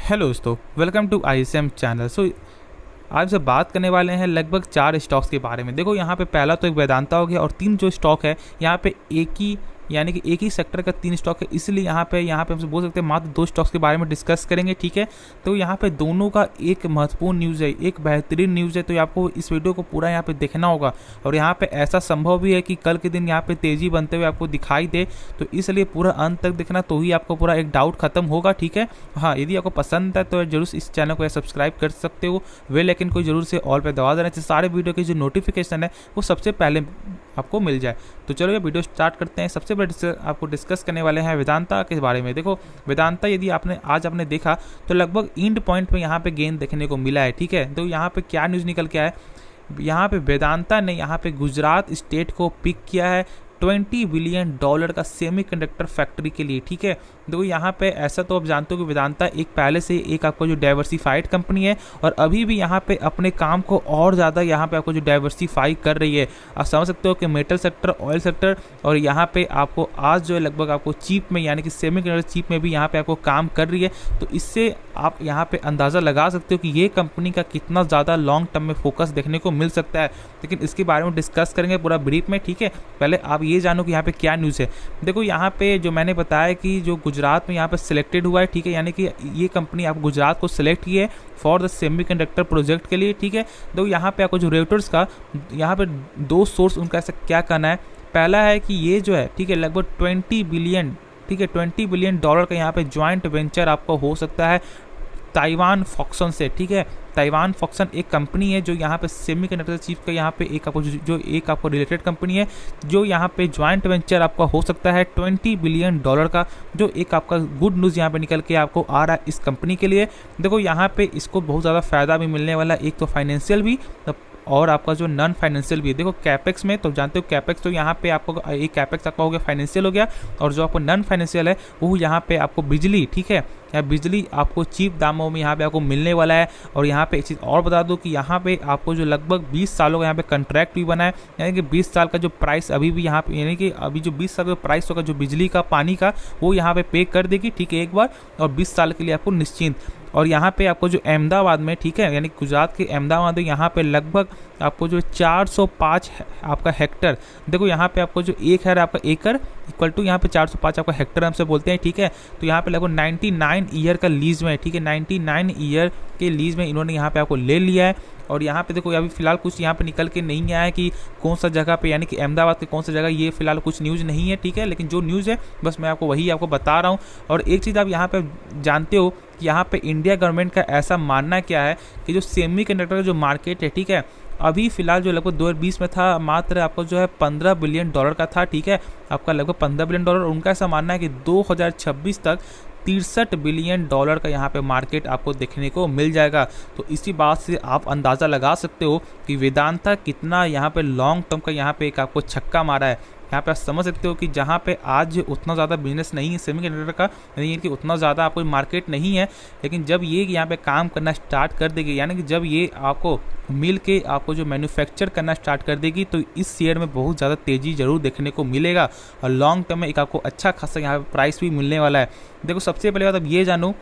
Hello दोस्तों, welcome to ISM channel. आज से बात करने वाले हैं लगभग 4 स्टॉक्स के बारे में। देखो यहाँ पे पहला तो एक वेदांता हो गया और 3 जो स्टॉक है यहाँ पे एक ही यानी कि एक ही सेक्टर का 3 स्टॉक है, इसलिए यहाँ पे हमसे बोल सकते हैं मात्र 2 स्टॉक्स के बारे में डिस्कस करेंगे। ठीक है, तो यहाँ पे दोनों का एक महत्वपूर्ण न्यूज़ है, एक बेहतरीन न्यूज़ है, तो आपको इस वीडियो को पूरा यहाँ पे देखना होगा। और यहाँ पे ऐसा संभव भी है कि कल के दिन यहाँ पे तेज़ी बनते हुए आपको दिखाई दे, तो इसलिए पूरा अंत तक देखना, तो ही आपको पूरा एक डाउट खत्म होगा। ठीक है, हाँ, यदि आपको पसंद है तो जरूर इस चैनल को सब्सक्राइब कर सकते हो, बेल आइकन को जरूर से ऑल पे दबा देना चाहिए, सारे वीडियो की जो नोटिफिकेशन है वो सबसे पहले आपको मिल जाए। तो चलो ये वीडियो स्टार्ट करते हैं। सबसे पहले आपको डिस्कस करने वाले हैं वेदांता के बारे में। देखो वेदांता यदि आपने देखा तो लगभग एंड पॉइंट पे यहाँ पे गेन देखने को मिला है। ठीक है, तो यहाँ पे क्या न्यूज़ निकल के आया है, यहाँ पे वेदांता ने यहाँ पे गुजरात स्टेट को पिक किया है $20 बिलियन का सेमीकंडक्टर फैक्ट्री के लिए। ठीक है, देखो यहाँ पे ऐसा तो आप जानते हो कि वेदांता एक पहले से एक आपको जो डाइवर्सिफाइड कंपनी है और अभी भी यहाँ पे अपने काम को और ज़्यादा यहाँ पे आपको जो डाइवर्सिफाई कर रही है। आप समझ सकते हो कि मेटल सेक्टर, ऑयल सेक्टर और यहाँ पे आपको आज जो है लगभग आपको चिप में यानी कि सेमीकंडक्टर चिप में भी यहाँ पे आपको काम कर रही है। तो इससे आप यहाँ पे अंदाज़ा लगा सकते हो कि ये कंपनी का कितना ज़्यादा लॉन्ग टर्म में फोकस देखने को मिल सकता है, लेकिन इसके बारे में डिस्कस करेंगे पूरा ब्रीफ में। ठीक है, पहले आप ये जानो कि यहाँ पे क्या न्यूज़ है। देखो यहाँ पे जो मैंने बताया कि जो गुजरात में यहाँ पे सिलेक्टेड हुआ है, ठीक है, यानी कि ये कंपनी आप गुजरात को सिलेक्ट की है फॉर द सेमीकंडक्टर प्रोजेक्ट के लिए। ठीक है, तो यहाँ पे आपको जो रेटर्स का यहाँ पे 2 सोर्स उनका ऐसा क्या कहना है। पहला है कि ये जो है, ठीक है, लगभग 20 बिलियन, ठीक है, $20 बिलियन का यहाँ पे ज्वाइंट वेंचर आपको हो सकता है ताइवान फॉक्सन से। ठीक है, ताइवान फॉक्सन एक कंपनी है जो यहाँ पे सेमीकंडक्टर चिप का यहाँ पे एक आपको जो एक आपको रिलेटेड कंपनी है, जो यहाँ पे ज्वाइंट वेंचर आपका हो सकता है $20 बिलियन का, जो एक आपका गुड न्यूज़ यहाँ पे निकल के आपको आ रहा है इस कंपनी के लिए। देखो यहाँ पे इसको बहुत ज़्यादा फ़ायदा भी मिलने वाला है, एक तो फाइनेंशियल भी और आपका जो नॉन फाइनेंशियल भी है। देखो कैपेक्स में तो जानते हो, कैपेक्स तो यहाँ पे आपको एक कैपेक्स आपका हो गया फाइनेंशियल हो गया, और जो आपको नॉन फाइनेंशियल है वो यहाँ पे आपको बिजली, ठीक है, या बिजली आपको चीप दामों में यहाँ पे आपको मिलने वाला है। और यहाँ पे एक चीज़ और बता दूँ कि यहाँ पे आपको जो लगभग 20 सालों का यहाँ पे कॉन्ट्रैक्ट भी बना है, यानी कि 20 साल का जो प्राइस अभी भी यहाँ पे, यानी कि अभी जो 20 साल का प्राइस होगा जो बिजली का, पानी का, वो यहाँ पे कर देगी। ठीक है, एक बार, और 20 साल के लिए आपको निश्चिंत। और यहाँ पे आपको जो अहमदाबाद में, ठीक है, यानी गुजरात के अहमदाबाद में यहाँ पे लगभग आपको जो 405 आपका हेक्टर, देखो यहाँ पे आपको जो एक है आपका एकड़ इक्वल टू यहाँ पे 405 आपका हेक्टर हमसे बोलते हैं। ठीक है, तो यहाँ पे लगभग 99 ईयर का लीज में, ठीक है, 99 ईयर के लीज में इन्होंने यहाँ पे आपको ले लिया है। और यहाँ पे देखो अभी फिलहाल कुछ यहाँ पे निकल के नहीं आया है कि कौन सा जगह पे, यानी कि अहमदाबाद के कौन सा जगह, ये फिलहाल कुछ न्यूज़ नहीं है। ठीक है, लेकिन जो न्यूज़ है बस मैं आपको वही आपको बता रहा हूँ। और एक चीज़ आप यहाँ पे जानते हो कि यहाँ पे इंडिया गवर्नमेंट का ऐसा मानना क्या है कि जो सेमीकंडक्टर का जो मार्केट है, ठीक है, अभी फिलहाल जो लगभग 2020 में था मात्र आपको जो है $15 बिलियन का था। ठीक है, आपका लगभग $15 बिलियन, उनका ऐसा मानना है कि 2026 तक $63 बिलियन का यहाँ पे मार्केट आपको देखने को मिल जाएगा। तो इसी बात से आप अंदाज़ा लगा सकते हो कि वेदांता कितना यहाँ पे लॉन्ग टर्म का यहाँ पे एक आपको छक्का मारा है। यहाँ पे आप समझ सकते हो कि जहाँ पे आज उतना ज़्यादा बिजनेस नहीं है सेमीकंडक्टर का, यानी कि उतना ज़्यादा आपको मार्केट नहीं है, लेकिन जब ये यहाँ पे काम करना स्टार्ट कर देगी, यानी कि जब ये आपको मिल के आपको जो मैन्युफैक्चर करना स्टार्ट कर देगी, तो इस शेयर में बहुत ज़्यादा तेज़ी जरूर देखने को मिलेगा और लॉन्ग टर्म में एक आपको अच्छा खासा यहाँ पे प्राइस भी मिलने वाला है। देखो सबसे पहले बात अब ये जानो,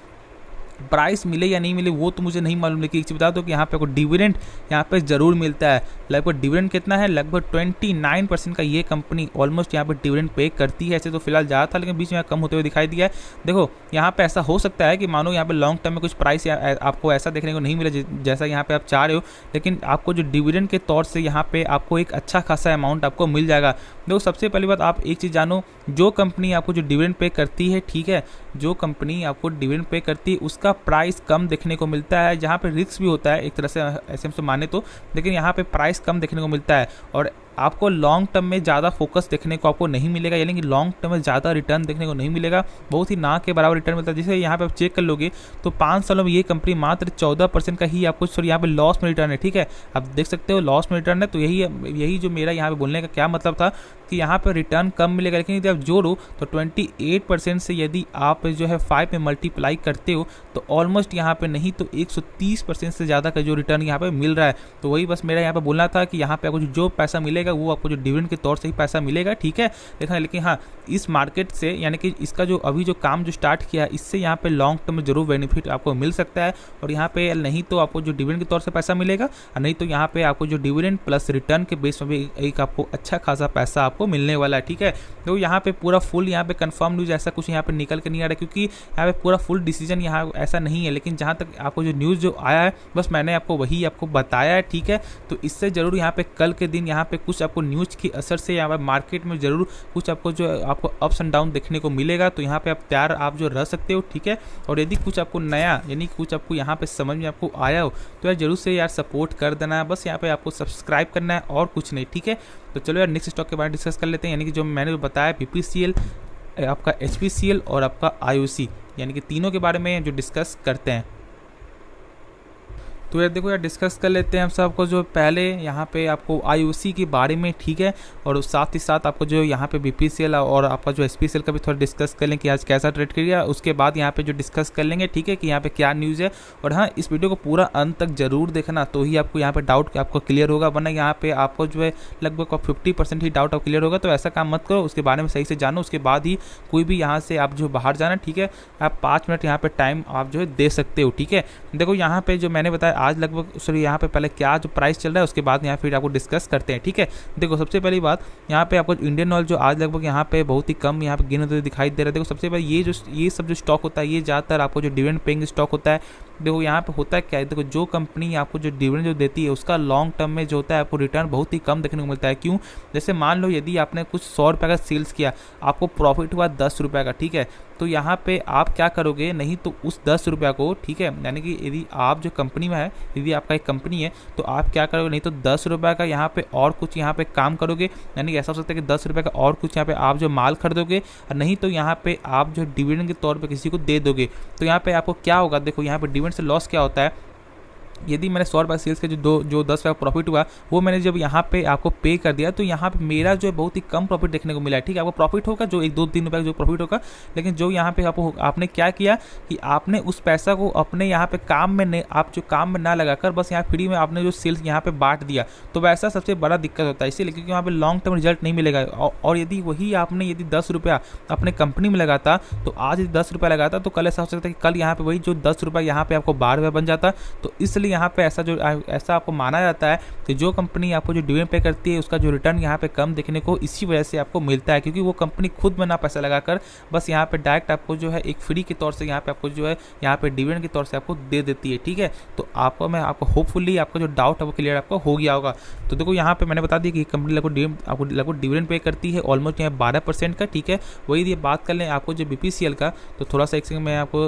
प्राइस मिले या नहीं मिले वो तो मुझे नहीं मालूम, लेकिन एक चीज़ बता दो कि यहाँ पे आपको डिविडेंड यहाँ पे ज़रूर मिलता है। लगभग डिविडेंड कितना है, लगभग 29% का ये कंपनी ऑलमोस्ट यहाँ पे डिविडेंड पे करती है। ऐसे तो फिलहाल ज़्यादा था, लेकिन बीच में कम होते हुए दिखाई दिया है। देखो यहाँ पे ऐसा हो सकता है कि मानो यहाँ पे लॉन्ग टर्म में कुछ प्राइस आपको ऐसा देखने को नहीं मिले जैसा यहाँ पे आप चाह रहे हो, लेकिन आपको जो डिविडेंड के तौर से यहाँ पे आपको एक अच्छा खासा अमाउंट आपको मिल जाएगा। देखो सबसे पहली बात आप एक चीज़ जानो, जो कंपनी आपको जो डिविडेंड पे करती है, ठीक है, जो कंपनी आपको डिविडेंड पे करती है उसका प्राइस कम देखने को मिलता है, जहाँ पे रिस्क भी होता है एक तरह से, ऐसे हमसे माने तो, लेकिन यहाँ पे प्राइस कम देखने को मिलता है। और आपको लॉन्ग टर्म में ज़्यादा फोकस देखने को आपको नहीं मिलेगा, यानी कि लॉन्ग टर्म में ज़्यादा रिटर्न देखने को नहीं मिलेगा, बहुत ही ना के बराबर रिटर्न मिलता है। जैसे यहाँ पे आप चेक कर लोगे तो 5 सालों में ये कंपनी मात्र 14% का ही आपको, सॉरी, यहाँ पे लॉस में रिटर्न है। ठीक है, आप देख सकते हो लॉस में रिटर्न है। तो यही जो मेरा यहाँ पे बोलने का क्या मतलब था कि यहाँ पे रिटर्न कम मिलेगा, लेकिन यदि आप जोड़ो तो 28% से यदि आप जो है 5 में मल्टीप्लाई करते हो तो ऑलमोस्ट यहाँ पे नहीं तो 130% से ज़्यादा का जो रिटर्न यहाँ पे मिल रहा है। तो वही बस मेरा यहाँ पे बोलना था कि यहाँ पे आपको जो पैसा मिलेगा जाएगा वो आपको जो डिविडेंड के तौर से ही पैसा मिलेगा, ठीक है। लेकिन हाँ, इस मार्केट से यानी कि इसका जो अभी जो काम जो स्टार्ट किया है इससे यहाँ पे लॉन्ग टर्म में जरूर बेनिफिट आपको मिल सकता है। और यहाँ पे नहीं तो आपको जो डिविडेंड के तौर से पैसा मिलेगा, और नहीं तो यहाँ पे आपको जो डिविडेंड प्लस रिटर्न के बेस में भी एक आपको अच्छा खासा पैसा आपको मिलने वाला है, ठीक है। तो यहाँ पे पूरा फुल यहाँ पे कंफर्म न्यूज़ ऐसा कुछ यहाँ पे निकल के नहीं आ रहा है, क्योंकि यहाँ पे पूरा फुल डिसीजन यहाँ ऐसा नहीं है। लेकिन जहाँ तक आपको जो न्यूज़ जो आया है बस मैंने आपको वही आपको बताया है, ठीक है। तो इससे जरूर यहाँ पे कल के दिन यहाँ पे कुछ आपको न्यूज़ की असर से यहाँ पे मार्केट में जरूर कुछ आपको जो आपको अप्स एंड डाउन देखने को मिलेगा। तो यहाँ पे आप तैयार आप जो रह सकते हो, ठीक है। और यदि कुछ आपको नया यानी कुछ आपको यहाँ पे समझ में आपको आया हो तो यार जरूर से यार सपोर्ट कर देना है, बस यहाँ पे आपको सब्सक्राइब करना है और कुछ नहीं, ठीक है। तो चलो यार नेक्स्ट स्टॉक के बारे में डिस्कस कर लेते हैं, यानी कि जो मैंने बताया BPCL, आपका HPCL और आपका IOC, यानी कि तीनों के बारे में जो डिस्कस करते हैं। तो यार देखो यार डिस्कस कर लेते हैं हम सबको जो पहले यहाँ पे आपको IOC के बारे में, ठीक है। और साथ ही साथ आपको जो यहाँ पे BPCL और आपका जो HPCL का भी थोड़ा डिस्कस कर लें कि आज कैसा ट्रेड किया, उसके बाद यहाँ पे जो डिस्कस कर लेंगे, ठीक है, कि यहाँ पे क्या न्यूज़ है। और हाँ, इस वीडियो को पूरा अंत तक जरूर देखना, तो ही आपको यहाँ पे डाउट आपको क्लियर होगा, वरना यहाँ पे आपको जो है लगभग 50% ही डाउट क्लियर होगा। तो ऐसा काम मत करो, उसके बारे में सही से जानो, उसके बाद ही कोई भी यहाँ से आप जो बाहर जाना, ठीक है। आप 5 मिनट यहाँ पे टाइम आप जो है दे सकते हो, ठीक है। देखो यहाँ पे जो मैंने बताया आज लगभग सॉरी यहाँ पे पहले क्या जो प्राइस चल रहा है उसके बाद यहाँ फिर आपको डिस्कस करते हैं, ठीक है। देखो सबसे पहली बात यहाँ पे आपको इंडियन ऑयल जो आज लगभग यहाँ पे बहुत ही कम यहाँ पे गिने हुए दिखाई दे रहा है। देखो सबसे पहले ये सब जो स्टॉक होता है ये ज़्यादातर आपको जो डिविडेंड पेइंग स्टॉक होता है। देखो यहाँ पे होता है क्या है, देखो जो कंपनी आपको जो डिविडेंड जो देती है उसका लॉन्ग टर्म में जो होता है आपको रिटर्न बहुत ही कम देखने को मिलता है। क्यों? जैसे मान लो यदि आपने कुछ 100 रुपये का सेल्स किया, आपको प्रॉफिट हुआ 10 रुपये का, ठीक है। तो यहाँ पे आप क्या करोगे, नहीं तो उस 10 रुपये को, ठीक है, यानी कि यदि आप जो कंपनी में है, यदि आपका एक कंपनी है तो आप क्या करोगे, नहीं तो 10 रुपये का यहाँ पे और कुछ यहाँ पे काम करोगे, यानी कि ऐसा हो सकता है कि 10 रुपये का और कुछ यहाँ पे आप जो माल खरीदोगे, और नहीं तो यहाँ पे आप जो डिविडेंड के तौर पे किसी को दे दोगे। तो यहाँ पे आपको क्या होगा, देखो यहाँ पे डिविडेंड से लॉस क्या होता है, यदि मैंने 100 रुपये सेल्स के जो 10 रुपये प्रॉफिट हुआ वो मैंने जब यहाँ पे आपको पे कर दिया, तो यहाँ पे मेरा जो है बहुत ही कम प्रॉफिट देखने को मिला है, ठीक है। आपको प्रॉफिट होगा जो 1-2-3 रुपये का जो प्रॉफिट होगा, लेकिन जो यहाँ पे आपने क्या किया कि आपने उस पैसा को अपने यहाँ पे काम में आप जो काम में ना लगाकर बस यहाँ फ्री में आपने जो सेल्स यहाँ पे बांट दिया। तो वैसा सबसे बड़ा दिक्कत होता है, इसीलिए क्योंकि वहाँ पे लॉन्ग टर्म रिजल्ट नहीं मिलेगा। और यदि वही आपने यदि 10 रुपया अपने कंपनी में लगाता, तो आज यदि 10 रुपया लगाता तो कल ऐसा हो सकता है कि कल यहाँ पे वही जो 10 रुपया यहाँ पे आपको 12 रुपया बन जाता। तो इसलिए यहाँ पे ऐसा आपको माना जाता है कि जो कंपनी आपको जो डिविडेंड पे करती है उसका जो रिटर्न यहाँ पे कम देखने को इसी वजह से आपको मिलता है, क्योंकि वो कंपनी खुद में ना पैसा लगाकर बस यहाँ पे डायरेक्ट आपको जो है एक फ्री के तौर से यहाँ पे आपको जो है यहाँ पे डिविडेंड के तौर से आपको दे देती है, ठीक है। तो आपको होपफुली आपका जो डाउट है वो क्लियर आपको हो गया होगा। तो देखो यहाँ पे मैंने बता दिया कि कंपनी लगभग डिविडेंड पे करती है ऑलमोस्ट यहाँ 12% का, ठीक है। वही ये बात कर लें आपको जो BPCL का, तो थोड़ा सा एक सेकंड में आपको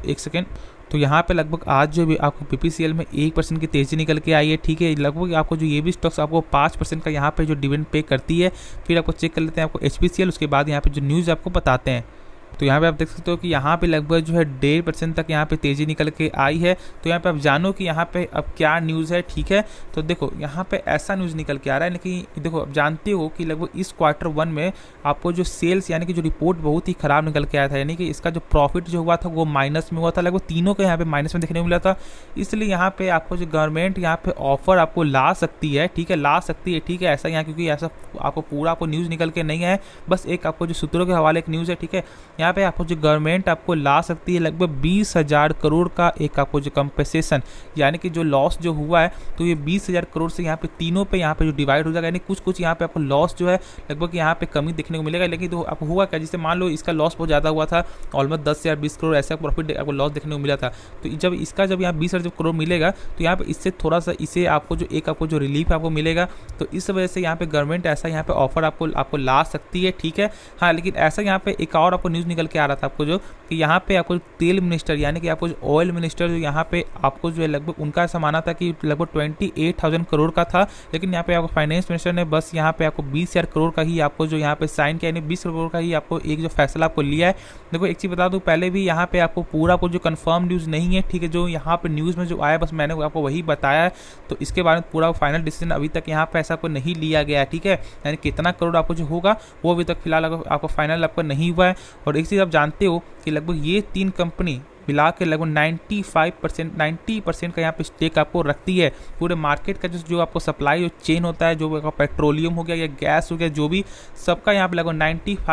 1 सेकेंड। तो यहाँ पे लगभग आज जो भी आपको BPCL में 1% की तेज़ी निकल के आई है, ठीक है। लगभग आपको जो ये भी स्टॉक्स आपको 5% का यहाँ पे जो डिविडेंड पे करती है। फिर आपको चेक कर लेते हैं आपको HPCL, उसके बाद यहाँ पे जो न्यूज़ आपको बताते हैं। तो यहाँ पे आप देख सकते हो कि यहाँ पे लगभग जो है 1.5% तक यहाँ पे तेज़ी निकल के आई है। तो यहाँ पे आप जानो कि यहाँ पे अब क्या न्यूज़ है, ठीक है। तो देखो यहाँ पे ऐसा न्यूज़ निकल के आ रहा है, लेकिन देखो आप जानते हो कि लगभग इस Q1 में आपको जो सेल्स यानी कि जो रिपोर्ट बहुत ही ख़राब निकल के आया था, यानी कि इसका जो प्रॉफिट जो हुआ था वो माइनस में हुआ था, लगभग तीनों का यहाँ पे माइनस में देखने को मिला था। इसलिए यहाँ पे आपको जो गवर्नमेंट यहाँ पे ऑफर आपको ला सकती है, ठीक है, ला सकती है, ठीक है। ऐसा यहाँ क्योंकि ऐसा आपको पूरा आपको न्यूज़ निकल के नहीं है, बस एक आपको जो सूत्रों के हवाले एक न्यूज़ है, ठीक है। यहाँ पे आपको जो गवर्नमेंट आपको ला सकती है लगभग 20,000 करोड़ का एक आपको जो कंपेसेशन, यानी कि जो लॉस जो हुआ है तो ये 20,000 करोड़ से यहाँ पे तीनों पे यहाँ पे जो डिवाइड हो जाएगा, यानी कुछ यहाँ पे आपको लॉस जो है लगभग यहाँ पे कमी देखने को मिलेगा। लेकिन तो आपको हुआ क्या, जैसे मान लो इसका लॉस बहुत ज़्यादा हुआ था, ऑलमोस्ट 10 या 20 करोड़ ऐसा प्रॉफिट आपको लॉस देखने को मिला था। तो जब यहाँ 20,000 करोड़ मिलेगा तो यहाँ पे इससे थोड़ा सा इसे आपको जो रिलीफ आपको मिलेगा। तो इस वजह से यहाँ पे गवर्नमेंट ऐसा यहाँ पे ऑफर आपको ला सकती है, ठीक है। हाँ, लेकिन ऐसा यहाँ पे एक और आपको न्यूज़ निकल के आ रहा था आपको जो कि यहाँ पे आपको तेल मिनिस्टर यानी कि आपको जो ऑयल मिनिस्टर जो यहाँ पे आपको जो है लगभग उनका ऐसा माना था कि लगभग 28,000 करोड़ का था, लेकिन यहाँ पे आपको फाइनेंस मिनिस्टर ने बस यहाँ पे आपको 20,000 करोड़ का ही आपको जो यहाँ पे साइन किया, यानी 20 करोड़ का ही आपको एक जो फैसला आपको लिया है। देखो एक चीज़ बता दूँ, पहले भी यहाँ पे आपको पूरा जो कंफर्म न्यूज़ नहीं है, ठीक है, जो यहाँ पे न्यूज़ में जो आया बस मैंने आपको वही बताया है। तो इसके बारे में पूरा फाइनल डिसीजन अभी तक यहाँ पे ऐसा कोई नहीं लिया गया है, ठीक है, यानी कितना करोड़ आपको जो होगा वो अभी तक फिलहाल आपको फाइनल आपका नहीं हुआ है। और एक चीज़ आप जानते हो कि लगभग ये 3 कंपनी मिला के लगभग 90% का यहाँ पे स्टेक आपको रखती है। पूरे मार्केट का जो आपको सप्लाई जो चेन होता है, जो पेट्रोलियम हो गया या गैस हो गया, जो भी सबका यहाँ पे लगभग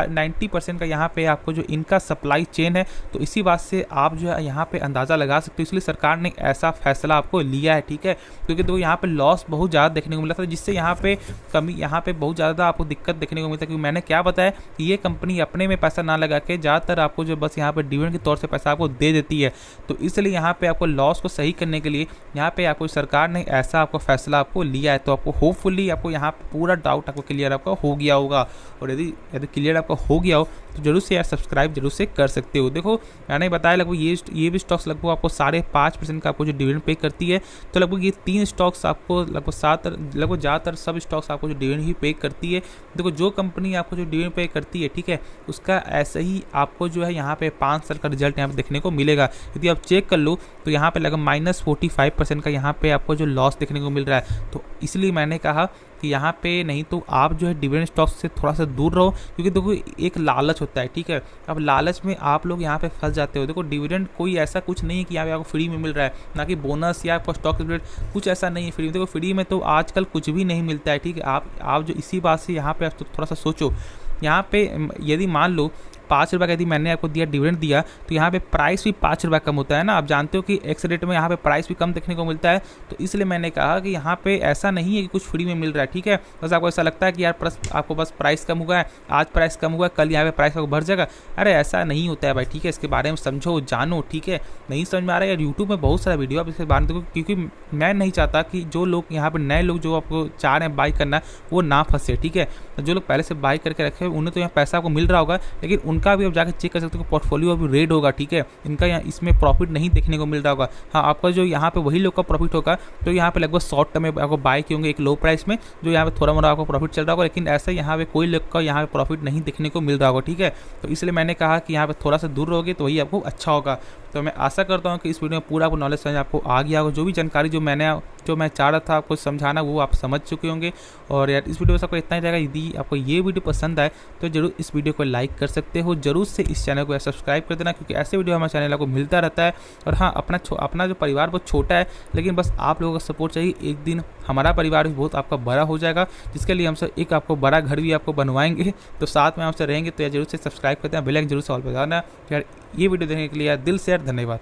90% का यहाँ पे आपको जो इनका सप्लाई चेन है। तो इसी बात से आप जो है यहाँ पे अंदाज़ा लगा सकते हो, इसलिए सरकार ने ऐसा फैसला आपको लिया है, ठीक है। क्योंकि देखो यहाँ पे लॉस बहुत ज़्यादा देखने को मिला था, जिससे यहाँ पे कमी, यहाँ पे बहुत ज़्यादा आपको दिक्कत देखने को मिलता है। क्योंकि मैंने क्या बताया कि ये कंपनी अपने में पैसा ना लगा के ज़्यादातर आपको जो बस यहाँ पे डिविडेंड के तौर से पैसा आपको दे देती है। तो इसलिए यहाँ पे आपको लॉस को सही करने के लिए यहाँ पे आपको सरकार ने ऐसा आपको फैसला आपको लिया है। तो आपको होपफुली आपको यहाँ पे पूरा डाउट आपको क्लियर आपका हो गया होगा, और यदि क्लियर आपका हो गया हो तो जरूर से यार सब्सक्राइब जरूर से कर सकते हो। देखो मैंने बताया लगभग ये भी स्टॉक्स लगभग आपको 5.5% का आपको जो डिविडेंड पे करती है। तो लगभग ये 3 स्टॉक्स आपको लगभग ज़्यादातर सब स्टॉक्स आपको जो डिविडेंड ही पे करती है। देखो जो कंपनी आपको जो डिविडेंड पे करती है, ठीक है, उसका ऐसे ही आपको जो है यहाँ पे 5 साल का रिजल्ट यहाँ पे देखने को मिलेगा। यदि आप चेक कर लो तो यहाँ पे लगभग -45% का यहाँ पे आपको जो लॉस देखने को मिल रहा है। तो इसलिए मैंने कहा कि यहाँ पे नहीं तो आप जो है डिविडेंड स्टॉक से थोड़ा सा दूर रहो, क्योंकि देखो एक लालच होता है, ठीक है। अब लालच में आप लोग यहाँ पे फंस जाते हो। देखो डिविडेंड कोई ऐसा कुछ नहीं है कि यहाँ पे आपको फ्री में मिल रहा है, ना कि बोनस या आपको स्टॉक डिविडेंड, कुछ ऐसा नहीं है फ्री में। देखो फ्री में तो आजकल कुछ भी नहीं मिलता है, ठीक है। आप जो इसी बात से यहाँ पे थोड़ा सा सोचो, यहाँ पे यदि मान लो 5 रुपये का यदि मैंने आपको दिया डिविडेंड दिया, तो यहाँ पे प्राइस भी 5 रुपये कम होता है ना। आप जानते हो कि एक्स रेट में यहाँ पे प्राइस भी कम देखने को मिलता है। तो इसलिए मैंने कहा कि यहाँ पे ऐसा नहीं है कि कुछ फ्री में मिल रहा है, ठीक है। बस आपको ऐसा लगता है कि यार आपको बस प्राइस कम हुआ है, आज प्राइस कम हुआ है, कल यहाँ पे प्राइस आपको बढ़ जाएगा। अरे ऐसा नहीं होता है भाई, ठीक है। इसके बारे में समझो, जानो, ठीक है। नहीं समझ में आ रहा है यार, यूट्यूब में बहुत सारा वीडियो आप इसके बारे में देखो, क्योंकि मैं नहीं चाहता कि जो लोग यहाँ पर नए लोग जो आपको चाह रहे हैं बाई करना, वो ना फंसे, ठीक है। जो लोग पहले से बाई करके रखे उन्हें तो यहाँ पैसा आपको मिल रहा होगा, लेकिन उनका भी अब जाकर चेक कर सकते हो कि पोर्टफोलियो अभी रेड होगा, ठीक है। इनका यहाँ इसमें प्रॉफिट नहीं देखने को मिल रहा होगा। हाँ, आपका जो यहाँ पे वही लोग का प्रॉफिट होगा तो यहाँ पे लगभग शॉर्ट टर्म में आपको बाई किए होंगे एक लो प्राइस में, जो यहाँ पे थोड़ा मोड़ा आपको प्रॉफिट चल रहा होगा। लेकिन ऐसा यहाँ पे कोई लोग का यहाँ पे प्रॉफिट नहीं देखने को मिल रहा होगा, ठीक है। तो इसलिए मैंने कहा कि यहाँ पे थोड़ा सा दूर रहोगे तो वही आपको अच्छा होगा। तो मैं आशा करता हूँ कि इस वीडियो में पूरा आपको नॉलेज समझ आपको आ गया होगा। जो भी जानकारी जो मैं चाह रहा था आपको समझाना, वो आप समझ चुके होंगे। और यार इस वीडियो में आपको इतना ही रहेगा। यदि आपको ये वीडियो पसंद आए तो जरूर इस वीडियो को लाइक कर सकते हो, जरूर से इस चैनल को सब्सक्राइब कर देना, क्योंकि ऐसे वीडियो हमारे चैनल को मिलता रहता है। और हाँ, अपना जो परिवार बहुत छोटा है, लेकिन बस आप लोगों का सपोर्ट चाहिए। एक दिन हमारा परिवार भी बहुत आपका बड़ा हो जाएगा, जिसके लिए हमसे एक आपको बड़ा घर भी आपको बनवाएंगे। तो साथ में हमसे रहेंगे, तो यार जरूर से सब्सक्राइब करते हैं, बेल आइकन जरूर से ऑल पे दबाना। यार ये वीडियो देखने के लिए यार दिल से यार धन्यवाद।